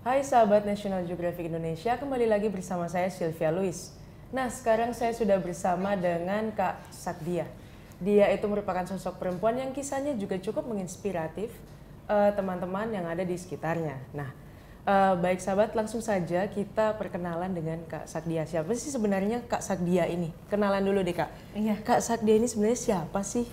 Hai sahabat National Geographic Indonesia, kembali lagi bersama saya Sylvia Louis. Nah, sekarang saya sudah bersama dengan Kak Sakdia. Dia itu merupakan sosok perempuan yang kisahnya juga cukup menginspiratif teman-teman yang ada di sekitarnya. Nah, baik sahabat, langsung saja kita perkenalan dengan Kak Sakdia. Siapa sih sebenarnya Kak Sakdia ini? Kenalan dulu deh Kak. Iya. Kak Sakdia ini sebenarnya siapa sih?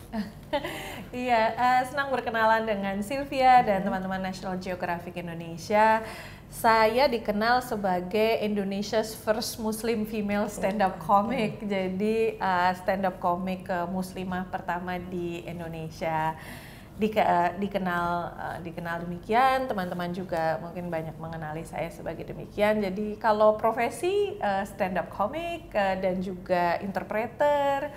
Iya, senang berkenalan dengan Sylvia dan teman-teman National Geographic Indonesia. Saya dikenal sebagai Indonesia's first Muslim female stand-up comic. Jadi stand-up comic muslimah pertama di Indonesia. Dikenal demikian, teman-teman juga mungkin banyak mengenali saya sebagai demikian. Jadi kalau profesi stand-up comic dan juga interpreter.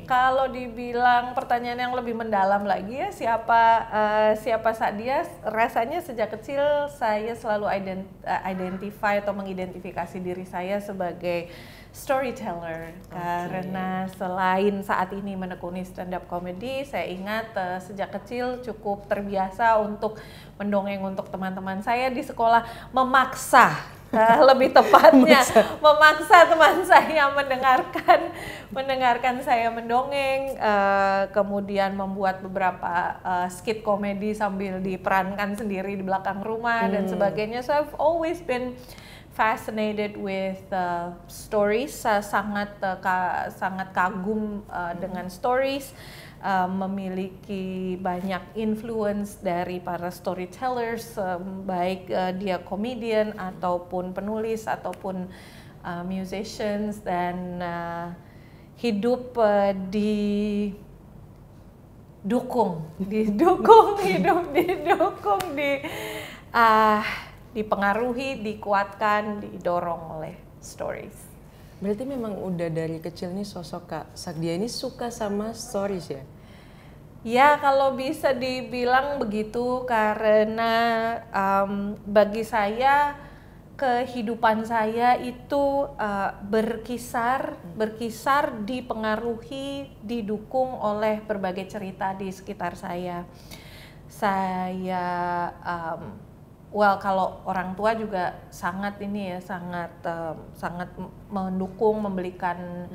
Kalau dibilang pertanyaan yang lebih mendalam lagi ya, siapa Sakdia, rasanya sejak kecil saya selalu identify atau mengidentifikasi diri saya sebagai storyteller. Karena selain saat ini menekuni stand up comedy, saya ingat sejak kecil cukup terbiasa untuk mendongeng untuk teman-teman saya di sekolah, memaksa lebih tepatnya memaksa teman saya mendengarkan saya mendongeng, kemudian membuat beberapa skit komedi sambil diperankan sendiri di belakang rumah dan sebagainya. So I've always been fascinated with stories, sangat kagum dengan stories. Memiliki banyak influence dari para storytellers, baik dia comedian ataupun penulis ataupun musicians, dan hidup dipengaruhi, dikuatkan, didorong oleh stories. Berarti memang udah dari kecil nih sosok Kak Sakdia ini suka sama stories ya? Ya, kalau bisa dibilang begitu, karena bagi saya kehidupan saya itu berkisar dipengaruhi, didukung oleh berbagai cerita di sekitar saya. Kalau orang tua juga sangat mendukung, membelikan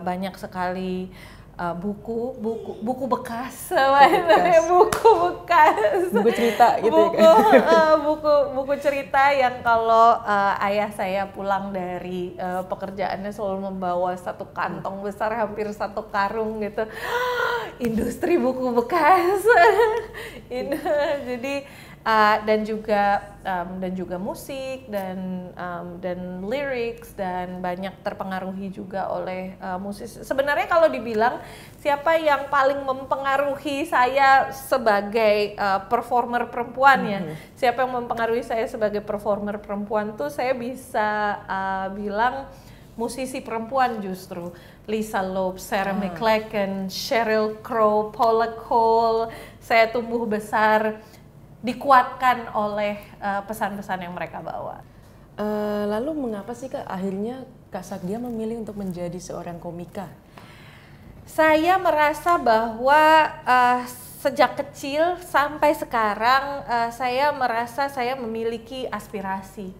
banyak sekali buku bekas, buku cerita gitu buku cerita yang kalau ayah saya pulang dari pekerjaannya selalu membawa satu kantong besar, hampir satu karung gitu, industri buku bekas. Jadi dan juga musik dan lyrics, dan banyak terpengaruhi juga oleh musisi. Sebenarnya kalau dibilang siapa yang paling mempengaruhi saya sebagai performer perempuan ya, siapa yang mempengaruhi saya sebagai performer perempuan tuh saya bisa bilang musisi perempuan justru. Lisa Loeb, Sarah McLachlan, Sheryl Crow, Paula Cole. Saya tumbuh besar dikuatkan oleh pesan-pesan yang mereka bawa. Lalu mengapa sih Kak akhirnya Kak Sakdia memilih untuk menjadi seorang komika? Saya merasa bahwa sejak kecil sampai sekarang saya merasa saya memiliki aspirasi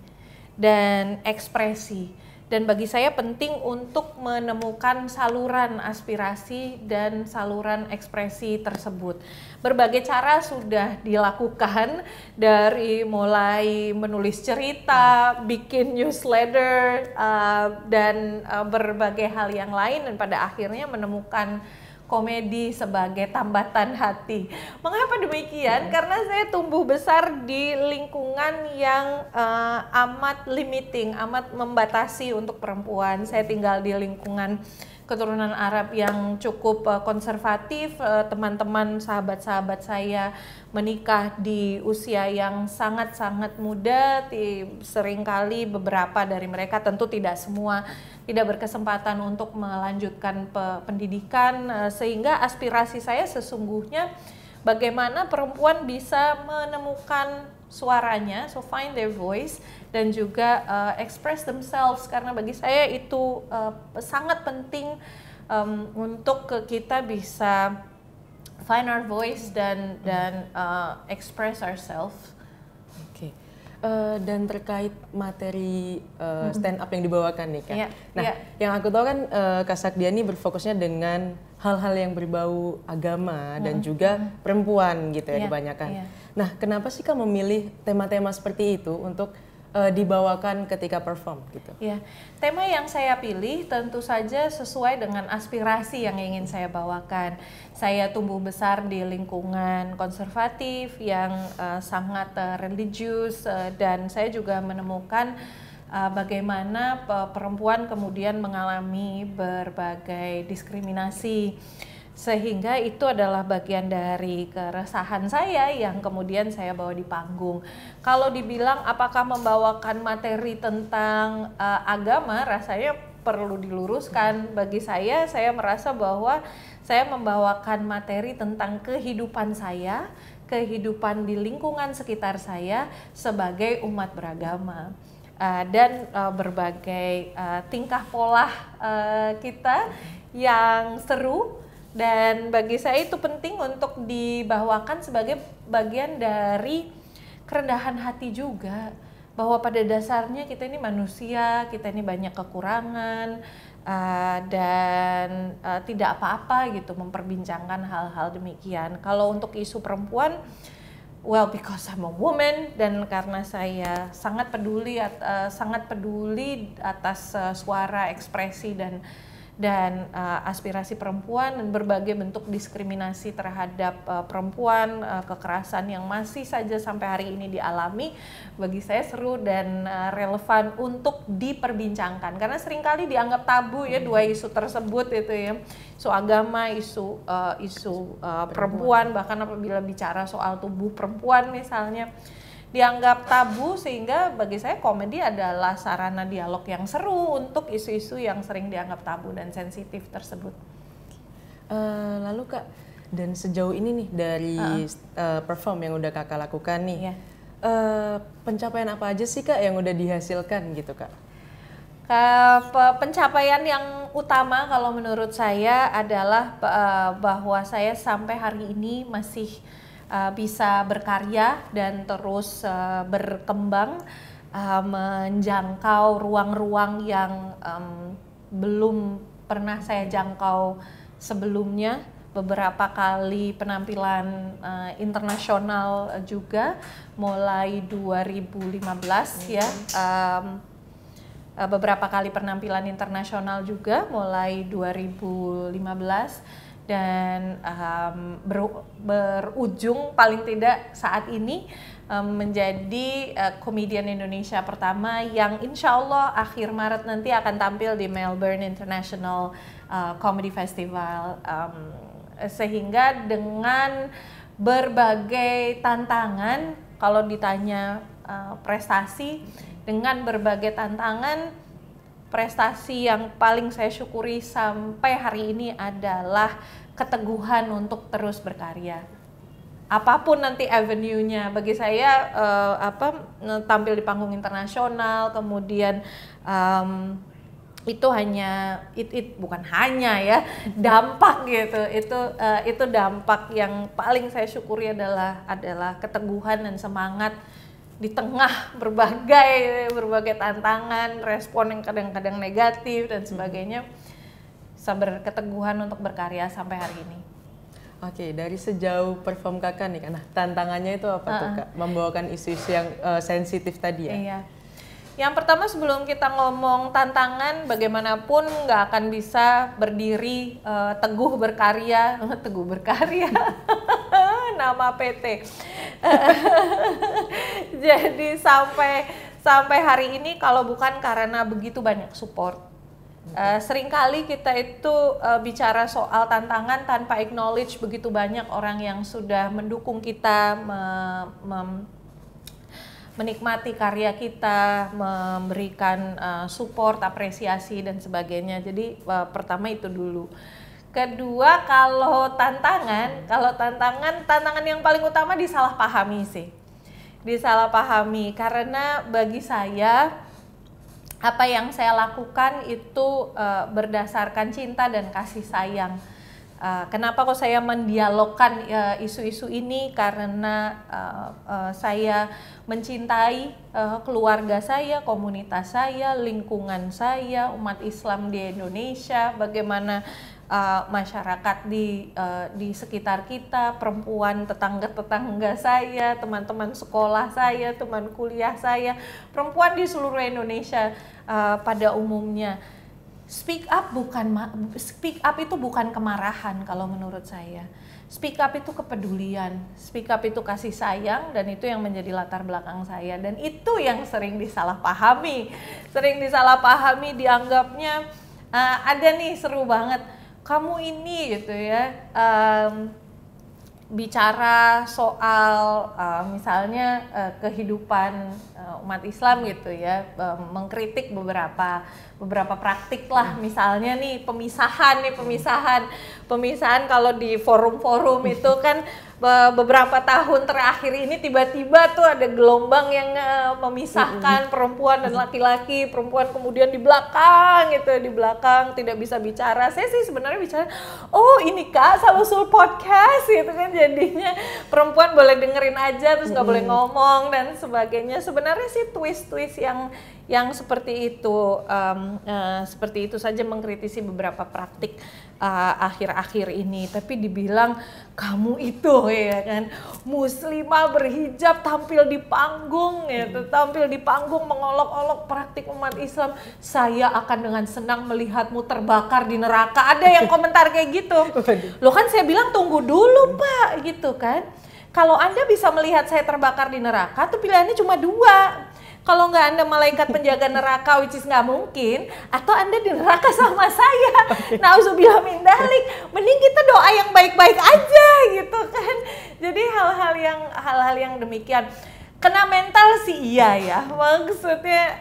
dan ekspresi. Dan bagi saya penting untuk menemukan saluran aspirasi dan saluran ekspresi tersebut. Berbagai cara sudah dilakukan, dari mulai menulis cerita, bikin newsletter, dan berbagai hal yang lain, dan pada akhirnya menemukan komedi sebagai tambatan hati. Mengapa demikian? Karena saya tumbuh besar di lingkungan yang amat limiting, amat membatasi untuk perempuan. Saya tinggal di lingkungan keturunan Arab yang cukup konservatif. Teman-teman, sahabat-sahabat saya menikah di usia yang sangat-sangat muda. Seringkali beberapa dari mereka, tentu tidak semua, tidak berkesempatan untuk melanjutkan pendidikan, sehingga aspirasi saya sesungguhnya bagaimana perempuan bisa menemukan suaranya, so find their voice, dan juga express themselves, karena bagi saya itu sangat penting untuk kita bisa find our voice dan express ourselves. Oke. Dan terkait materi stand up yang dibawakan nih Kak. Iya, Nah, iya. yang aku tahu kan Kak Sakdia ini berfokusnya dengan hal-hal yang berbau agama dan juga perempuan gitu ya Iya, kebanyakan. iya. Nah, kenapa sih Kak memilih tema-tema seperti itu untuk dibawakan ketika perform gitu? Ya, tema yang saya pilih tentu saja sesuai dengan aspirasi yang ingin saya bawakan. Saya tumbuh besar di lingkungan konservatif yang sangat religius dan saya juga menemukan bagaimana perempuan kemudian mengalami berbagai diskriminasi. Sehingga itu adalah bagian dari keresahan saya yang kemudian saya bawa di panggung. Kalau dibilang apakah membawakan materi tentang agama, rasanya perlu diluruskan. Bagi saya merasa bahwa saya membawakan materi tentang kehidupan saya, kehidupan di lingkungan sekitar saya sebagai umat beragama. Dan berbagai tingkah pola kita yang seru. Dan bagi saya itu penting untuk dibawakan sebagai bagian dari kerendahan hati juga. Bahwa pada dasarnya kita ini manusia, kita ini banyak kekurangan, dan tidak apa-apa gitu memperbincangkan hal-hal demikian. Kalau untuk isu perempuan, well, because I'm a woman dan karena saya sangat peduli atas suara, ekspresi dan aspirasi perempuan dan berbagai bentuk diskriminasi terhadap perempuan, kekerasan yang masih saja sampai hari ini dialami, bagi saya seru dan relevan untuk diperbincangkan karena seringkali dianggap tabu ya dua isu tersebut itu ya, isu agama, isu perempuan, bahkan apabila bicara soal tubuh perempuan misalnya dianggap tabu, sehingga bagi saya komedi adalah sarana dialog yang seru untuk isu-isu yang sering dianggap tabu dan sensitif tersebut. Lalu Kak, dan sejauh ini nih dari perform yang udah Kakak lakukan nih, pencapaian apa aja sih Kak yang udah dihasilkan gitu Kak? Pencapaian yang utama kalau menurut saya adalah bahwa saya sampai hari ini masih bisa berkarya dan terus berkembang, menjangkau ruang-ruang yang belum pernah saya jangkau sebelumnya. Beberapa kali penampilan internasional juga mulai 2015 ya. Beberapa kali penampilan internasional juga mulai 2015 dan berujung paling tidak saat ini menjadi komedian Indonesia pertama yang insya Allah akhir Maret nanti akan tampil di Melbourne International Comedy Festival, sehingga dengan berbagai tantangan, kalau ditanya prestasi, dengan berbagai tantangan, prestasi yang paling saya syukuri sampai hari ini adalah keteguhan untuk terus berkarya. Apapun nanti avenue-nya, bagi saya tampil di panggung internasional, kemudian itu hanya bukan hanya ya dampak gitu. Itu dampak yang paling saya syukuri adalah keteguhan dan semangat di tengah berbagai tantangan, respon yang kadang-kadang negatif dan sebagainya, sabar keteguhan untuk berkarya sampai hari ini. Oke, dari sejauh perform Kakak nih, nah tantangannya itu apa tuh Kak? Membawakan isu-isu yang sensitif tadi ya? Iya. Yang pertama sebelum kita ngomong tantangan, bagaimanapun nggak akan bisa berdiri teguh berkarya, nama PT. Jadi sampai hari ini kalau bukan karena begitu banyak support. Seringkali kita itu bicara soal tantangan tanpa acknowledge begitu banyak orang yang sudah mendukung kita, menikmati karya kita, memberikan support, apresiasi dan sebagainya. Jadi pertama itu dulu. Kedua, kalau tantangan yang paling utama disalahpahami sih. Disalahpahami karena bagi saya apa yang saya lakukan itu berdasarkan cinta dan kasih sayang Kenapa kok saya mendialogkan isu-isu ini? Karena saya mencintai keluarga saya, komunitas saya, lingkungan saya, umat Islam di Indonesia, bagaimana masyarakat di sekitar kita, perempuan tetangga-tetangga saya, teman-teman sekolah saya, teman kuliah saya, perempuan di seluruh Indonesia pada umumnya. Speak up itu bukan kemarahan kalau menurut saya. Speak up itu kepedulian, speak up itu kasih sayang, dan itu yang menjadi latar belakang saya. Dan itu yang sering disalahpahami, dianggapnya ada nih seru banget, kamu ini gitu ya, bicara soal misalnya kehidupan umat Islam gitu ya, mengkritik beberapa praktik lah, misalnya nih pemisahan kalau di forum-forum itu kan beberapa tahun terakhir ini tiba-tiba tuh ada gelombang yang memisahkan perempuan dan laki-laki, perempuan kemudian di belakang tidak bisa bicara. Saya sih sebenarnya bicara, oh ini Kak Salusul podcast gitu kan, jadinya perempuan boleh dengerin aja terus nggak boleh ngomong dan sebagainya. Sebenarnya sih twist yang seperti itu saja, mengkritisi beberapa praktik akhir-akhir ini, tapi dibilang kamu itu ya kan muslimah berhijab tampil di panggung mengolok-olok praktik umat Islam, saya akan dengan senang melihatmu terbakar di neraka. Ada yang komentar kayak gitu. Loh kan saya bilang tunggu dulu Pak gitu kan, kalau Anda bisa melihat saya terbakar di neraka tuh pilihannya cuma dua. Kalau nggak Anda malaikat penjaga neraka, which is nggak mungkin, atau Anda di neraka sama saya. Nauzubillah min dzalik. Mending kita doa yang baik-baik aja gitu kan. Jadi hal-hal yang demikian. Kena mental sih iya ya. Maksudnya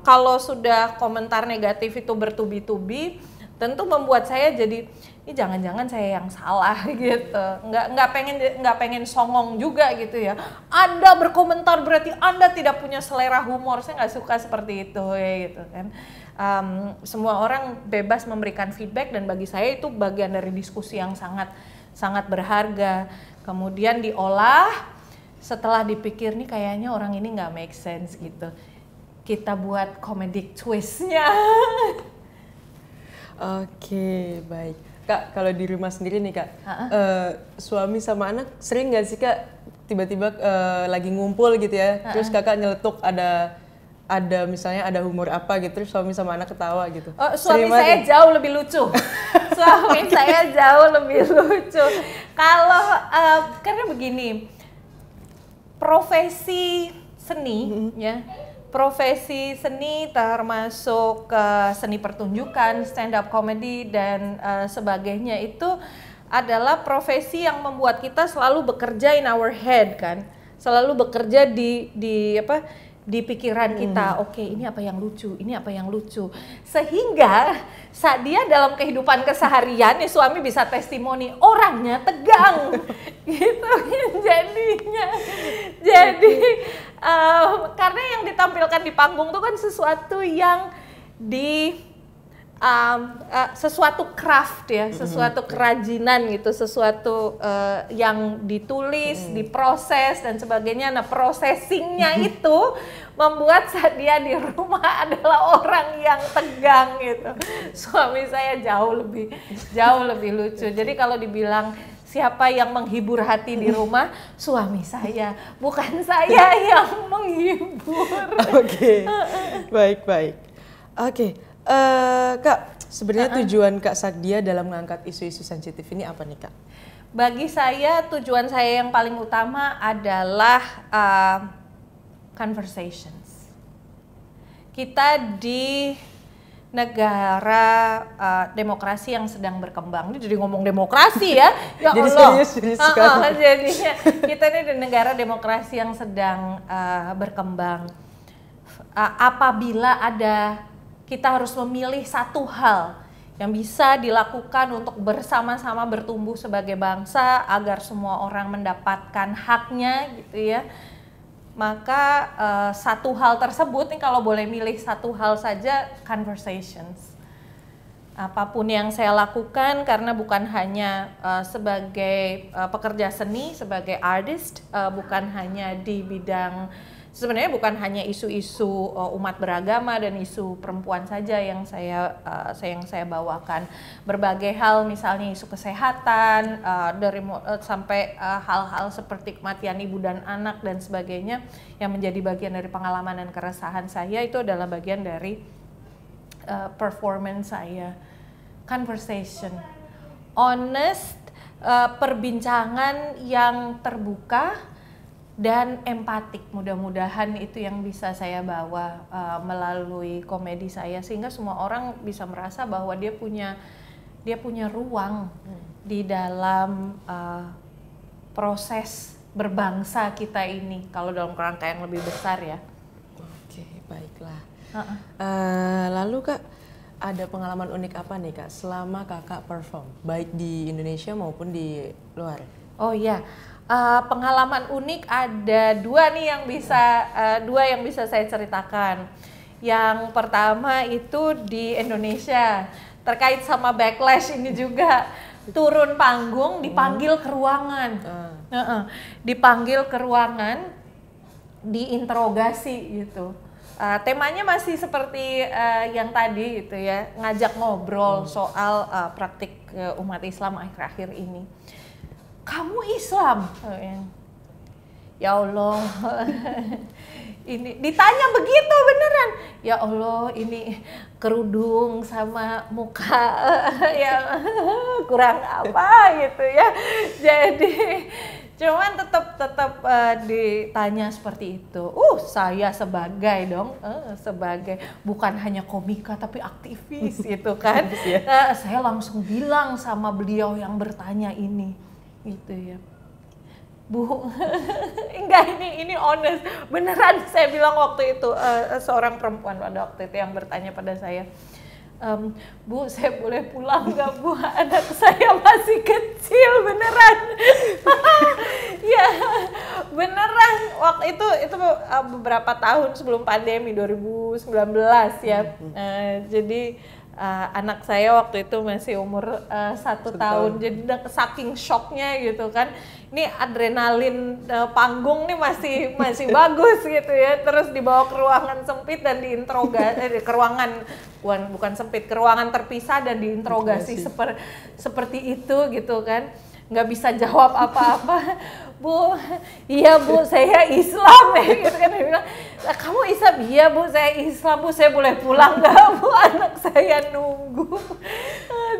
kalau sudah komentar negatif itu bertubi-tubi, tentu membuat saya jadi ini jangan-jangan saya yang salah gitu, nggak pengen songong juga gitu ya. Anda berkomentar berarti Anda tidak punya selera humor, saya nggak suka seperti itu ya gitu kan. Semua orang bebas memberikan feedback dan bagi saya itu bagian dari diskusi yang sangat berharga. Kemudian diolah, setelah dipikir nih kayaknya orang ini nggak make sense gitu, kita buat comedic twistnya. Oke, baik. Kak, kalau di rumah sendiri nih Kak, suami sama anak sering nggak sih Kak tiba-tiba lagi ngumpul gitu ya, terus Kakak nyeletuk ada misalnya ada humor apa gitu, terus suami sama anak ketawa gitu? Suami saya jauh lebih lucu. Saya jauh lebih lucu. Kalau karena begini, profesi seni ya. Profesi seni termasuk seni pertunjukan, stand up comedy dan sebagainya itu adalah profesi yang membuat kita selalu bekerja in our head kan, selalu bekerja di pikiran kita. Oke, ini apa yang lucu, sehingga saat dia dalam kehidupan keseharian nih suami bisa testimoni orangnya tegang gitu jadinya. Jadi karena yang ditampilkan di panggung itu kan sesuatu yang sesuatu craft ya, sesuatu kerajinan gitu, sesuatu yang ditulis, diproses dan sebagainya. Nah, processingnya itu membuat saat dia di rumah adalah orang yang tegang gitu. Suami saya jauh lebih lucu. Jadi kalau dibilang siapa yang menghibur hati di rumah, suami saya, bukan saya yang menghibur. Oke, baik. Oke. Kak, sebenarnya tujuan Kak Sakdia dalam mengangkat isu-isu sensitif ini apa nih Kak? Bagi saya tujuan saya yang paling utama adalah conversations. Kita di negara demokrasi yang sedang berkembang. Ini jadi ngomong demokrasi ya. Ya jadi Allah. serius sekali. Jadinya kita ini di negara demokrasi yang sedang berkembang. Apabila kita harus memilih satu hal yang bisa dilakukan untuk bersama-sama bertumbuh sebagai bangsa agar semua orang mendapatkan haknya gitu ya, maka satu hal tersebut nih, kalau boleh milih satu hal saja, conversations. apapun yang saya lakukan, karena bukan hanya sebagai pekerja seni, sebagai artist, bukan hanya di bidang, sebenarnya bukan hanya isu-isu umat beragama dan isu perempuan saja yang saya bawakan. Berbagai hal, misalnya isu kesehatan, sampai hal-hal seperti kematian ibu dan anak dan sebagainya yang menjadi bagian dari pengalaman dan keresahan saya, itu adalah bagian dari performance saya. Conversation, honest, perbincangan yang terbuka dan empatik. Mudah-mudahan itu yang bisa saya bawa melalui komedi saya, sehingga semua orang bisa merasa bahwa dia punya ruang di dalam proses berbangsa kita ini, kalau dalam kerangka yang lebih besar ya. Oke, baiklah. Lalu Kak, ada pengalaman unik apa nih Kak selama Kakak perform, baik di Indonesia maupun di luar? Oh iya, pengalaman unik ada dua yang bisa saya ceritakan. Yang pertama itu di Indonesia, terkait sama backlash ini juga. Turun panggung, dipanggil ke ruangan, dipanggil ke ruangan, diinterogasi gitu. Temanya masih seperti yang tadi gitu ya, ngajak ngobrol soal praktik umat Islam akhir-akhir ini. Kamu Islam? Ya Allah, ini ditanya begitu beneran. Ya Allah, ini kerudung sama muka ya kurang apa gitu ya. Jadi cuman tetap ditanya seperti itu. Saya sebagai sebagai bukan hanya komika tapi aktivis gitu kan. Saya langsung bilang sama beliau yang bertanya ini, gitu ya. Bu, enggak, ini honest, beneran saya bilang waktu itu, seorang perempuan pada waktu itu yang bertanya pada saya, Bu, saya boleh pulang nggak Bu? Anak saya masih kecil, beneran. Ya, beneran. Waktu itu beberapa tahun sebelum pandemi 2019 ya. Jadi anak saya waktu itu masih umur 1 tahun. Jadi saking shocknya gitu kan. Ini adrenalin panggung nih masih bagus gitu ya. Terus dibawa ke ruangan sempit dan diinterogasi, ke ruangan bukan sempit, ke ruangan terpisah dan diinterogasi seperti itu gitu kan. Nggak bisa jawab apa-apa. Bu, iya Bu, saya Islam ya gitu kan. Dia bilang, kamu Islam? Iya Bu, saya Islam Bu, saya boleh pulang nggak Bu? Anak saya nunggu.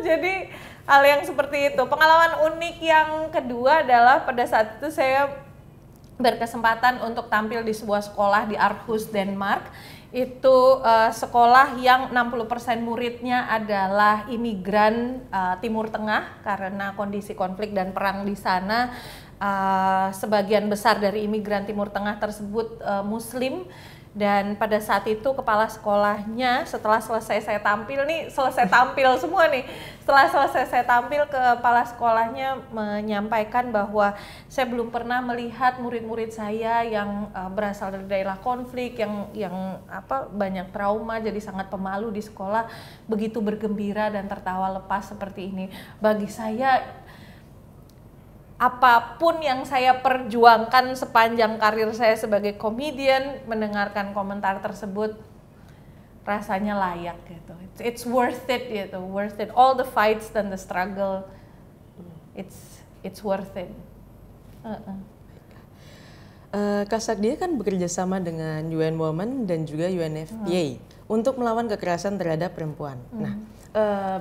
Jadi hal yang seperti itu. Pengalaman unik yang kedua adalah pada saat itu saya berkesempatan untuk tampil di sebuah sekolah di Aarhus, Denmark. Itu sekolah yang 60% muridnya adalah imigran Timur Tengah karena kondisi konflik dan perang di sana. Sebagian besar dari imigran Timur Tengah tersebut Muslim. Dan pada saat itu kepala sekolahnya, setelah selesai saya tampil nih, selesai tampil semua nih, setelah selesai saya tampil, kepala sekolahnya menyampaikan bahwa saya belum pernah melihat murid-murid saya yang berasal dari daerah konflik, yang banyak trauma, jadi sangat pemalu di sekolah, begitu bergembira dan tertawa lepas seperti ini. Bagi saya, apapun yang saya perjuangkan sepanjang karir saya sebagai komedian, mendengarkan komentar tersebut rasanya layak gitu. It's worth it gitu, worth it. All the fights and the struggle, it's worth it. Kak Sagdia kan bekerja sama dengan UN Women dan juga UNFPA untuk melawan kekerasan terhadap perempuan. Nah,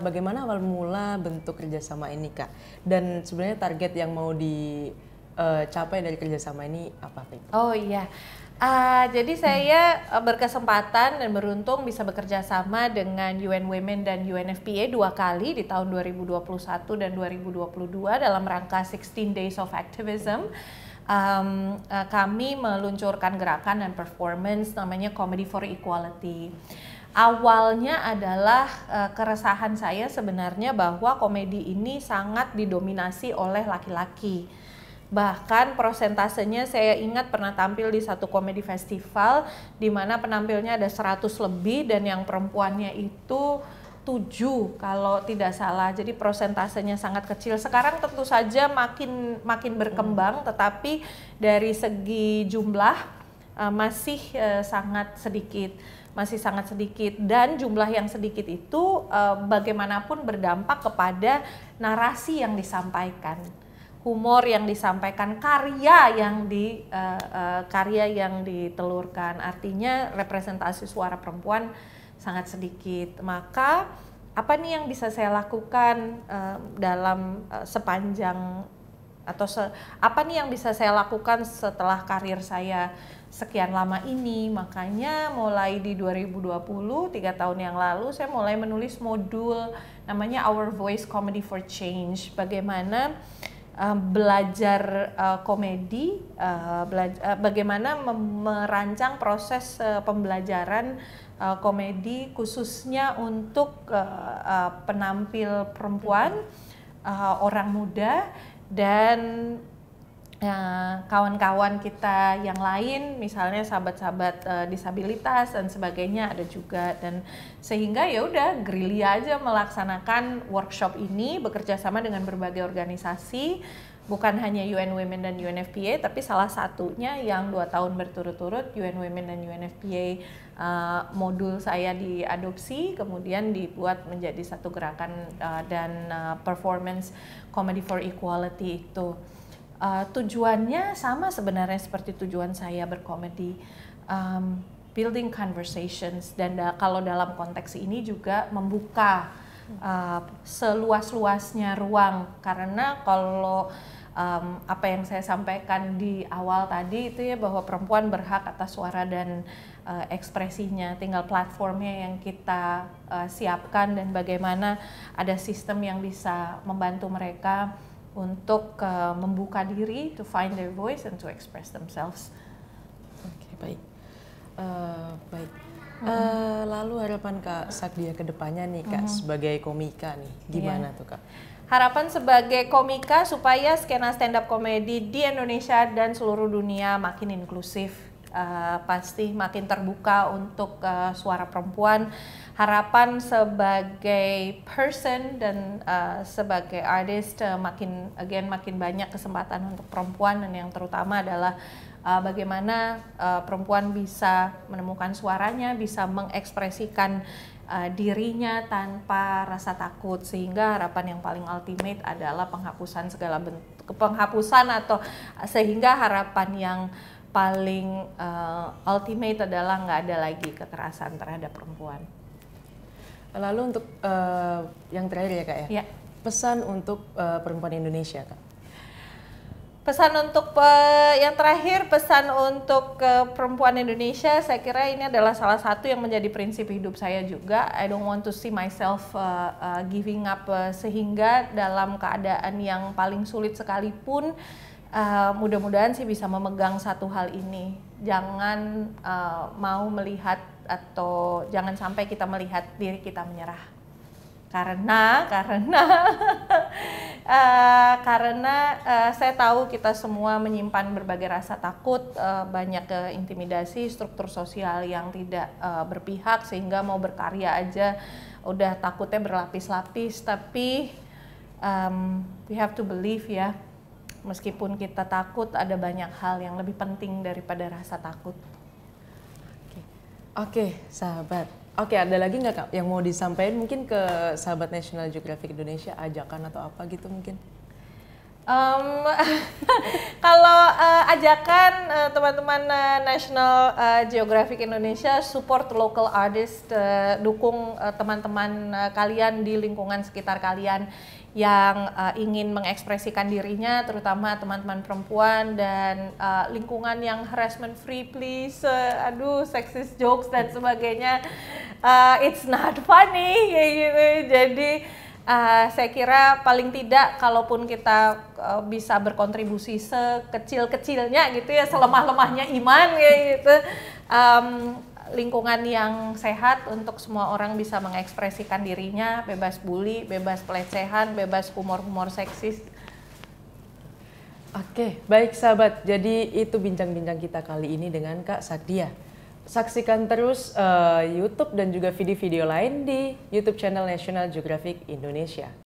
bagaimana awal mula bentuk kerjasama ini Kak? Dan sebenarnya target yang mau dicapai dari kerjasama ini apa Kak? Oh iya, jadi saya berkesempatan dan beruntung bisa bekerja sama dengan UN Women dan UNFPA 2 kali di tahun 2021 dan 2022 dalam rangka 16 Days of Activism. Kami meluncurkan gerakan dan performance namanya Comedy for Equality. Awalnya adalah keresahan saya sebenarnya bahwa komedi ini sangat didominasi oleh laki-laki. Bahkan prosentasenya saya ingat pernah tampil di satu komedi festival di mana penampilnya ada 100 lebih dan yang perempuannya itu 7 kalau tidak salah. Jadi prosentasenya sangat kecil. Sekarang tentu saja makin berkembang, tetapi dari segi jumlah masih sangat sedikit. Masih sangat sedikit, dan jumlah yang sedikit itu bagaimanapun berdampak kepada narasi yang disampaikan, humor yang disampaikan, karya yang ditelurkan. Artinya representasi suara perempuan sangat sedikit. Maka apa nih yang bisa saya lakukan dalam sepanjang atau apa nih yang bisa saya lakukan setelah karir saya sekian lama ini? Makanya mulai di 2020, 3 tahun yang lalu, saya mulai menulis modul namanya Our Voice Comedy for Change. Bagaimana belajar komedi, bagaimana merancang proses pembelajaran komedi khususnya untuk penampil perempuan, orang muda, dan kawan-kawan kita yang lain, misalnya sahabat-sahabat disabilitas dan sebagainya ada juga. Dan sehingga ya udah gerilya aja melaksanakan workshop ini, bekerja sama dengan berbagai organisasi, bukan hanya UN Women dan UNFPA, tapi salah satunya yang 2 tahun berturut-turut UN Women dan UNFPA modul saya diadopsi, kemudian dibuat menjadi satu gerakan dan performance Comedy for Equality itu. Tujuannya sama sebenarnya seperti tujuan saya berkomedi, building conversations, dan kalau dalam konteks ini juga membuka seluas-luasnya ruang, karena kalau apa yang saya sampaikan di awal tadi itu ya, bahwa perempuan berhak atas suara dan ekspresinya, tinggal platformnya yang kita siapkan dan bagaimana ada sistem yang bisa membantu mereka untuk membuka diri, to find their voice and to express themselves. Oke, baik. Baik. Lalu harapan Kak Sakdia ke depannya nih Kak, sebagai komika nih, gimana tuh Kak? Harapan sebagai komika supaya skena stand up comedy di Indonesia dan seluruh dunia makin inklusif, pasti makin terbuka untuk suara perempuan. Harapan sebagai person dan sebagai artist, makin banyak kesempatan untuk perempuan, dan yang terutama adalah bagaimana perempuan bisa menemukan suaranya, bisa mengekspresikan dirinya tanpa rasa takut, sehingga harapan yang paling ultimate adalah penghapusan segala bentuk penghapusan, atau sehingga harapan yang paling ultimate adalah nggak ada lagi kekerasan terhadap perempuan. Lalu untuk yang terakhir ya Kak ya, pesan untuk perempuan Indonesia Kak. Pesan untuk yang terakhir, pesan untuk perempuan Indonesia, saya kira ini adalah salah satu yang menjadi prinsip hidup saya juga. I don't want to see myself giving up, sehingga dalam keadaan yang paling sulit sekalipun, mudah-mudahan sih bisa memegang satu hal ini. Jangan mau melihat, atau jangan sampai kita melihat diri kita menyerah. Karena saya tahu kita semua menyimpan berbagai rasa takut, banyak intimidasi, struktur sosial yang tidak berpihak, sehingga mau berkarya aja udah takutnya berlapis-lapis. Tapi we have to believe ya, meskipun kita takut, ada banyak hal yang lebih penting daripada rasa takut. Oke, sahabat. Oke, ada lagi nggak Kak yang mau disampaikan mungkin ke sahabat National Geographic Indonesia, ajakan atau apa gitu mungkin? Kalau ajakan teman-teman National Geographic Indonesia, support local artist, dukung teman-teman kalian di lingkungan sekitar kalian yang ingin mengekspresikan dirinya, terutama teman-teman perempuan, dan lingkungan yang harassment free please. Aduh, sexist jokes dan sebagainya, it's not funny kayak gitu. Jadi saya kira paling tidak kalaupun kita bisa berkontribusi sekecil-kecilnya gitu ya, selemah-lemahnya iman kayak gitu, lingkungan yang sehat untuk semua orang bisa mengekspresikan dirinya, bebas bully, bebas pelecehan, bebas humor-humor seksis. Oke, baik sahabat. Jadi itu bincang-bincang kita kali ini dengan Kak Sakdia. Saksikan terus YouTube dan juga video-video lain di YouTube channel National Geographic Indonesia.